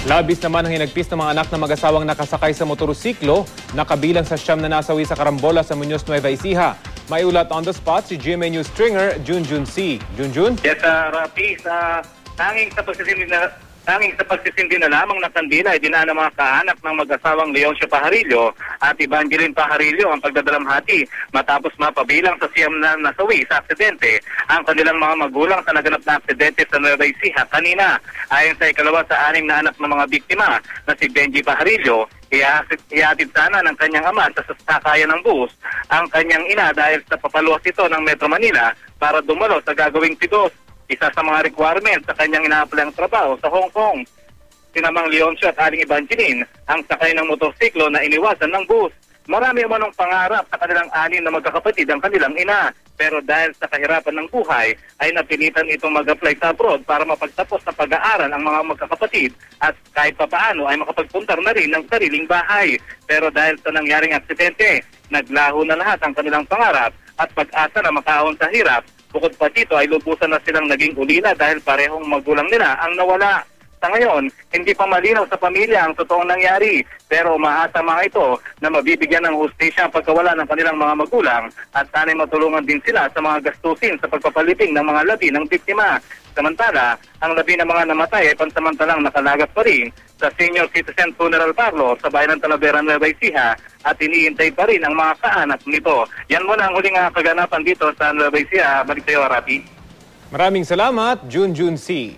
Labis naman ang hinagpis ng mga anak na mag-asawang nakasakay sa motorsiklo na kabilang sa siyam na nasawi sa karambola sa Muñoz, Nueva Ecija. May ulat on the spot si GMA News stringer Junjun C. Junjun? Yes, Rafi, tanging sa pagsisindi na lamang ng kandila ay dinaan ng mga kaanak ng mag-asawang Leoncio Pajarillo at Evangeline Pajarillo ang pagdadalamhati matapos mapabilang sa siyam na nasawi sa aksidente ang kanilang mga magulang sa naganap na aksidente sa Nueva Ecija kanina. Ayon sa ikalawa sa anim na anak ng mga biktima na si Benji Pajarillo, iatid sana ng kanyang ama sa sasakayan ng bus ang kanyang ina dahil sa papaluwas ito ng Metro Manila para dumalo sa gagawing tidos. Isa sa mga requirements sa kanyang ina-applyang trabaho sa Hong Kong. Sinamang Leoncio at aling Evangeline ang sakay ng motorsiklo na iniwasan ng bus. Marami umanong pangarap sa kanilang anim na magkakapatid ang kanilang ina. Pero dahil sa kahirapan ng buhay, ay napilitan itong mag-apply sa abroad para mapagtapos sa pag-aaral ang mga magkakapatid at kahit papaano ay makapagpuntar na rin ng sariling bahay. Pero dahil sa nangyaring aksidente, naglaho na lahat ang kanilang pangarap at pag-asa na makaahon sa hirap. Bukod pa dito ay lubusan na silang naging ulila dahil parehong magulang nila ang nawala. Sa ngayon, hindi pa malinaw sa pamilya ang totoong nangyari. Pero umaasa mga ito na mabibigyan ng hustisya ang pagkawala ng kanilang mga magulang at sana'y matulungan din sila sa mga gastusin sa pagpapalibing ng mga labi ng biktima. Samantala, ang labi ng mga namatay ay pansamantalang nakalagat pa rin sa Senior Citizen Funeral Parlor sa bayan ng Talavera, Nueva Ecija at iniintay pa rin ang mga kaanak nito. Yan muna ang huling kaganapan dito sa Nueva Ecija. Balik sa iyo, Rafi. Maraming salamat, Junjun C.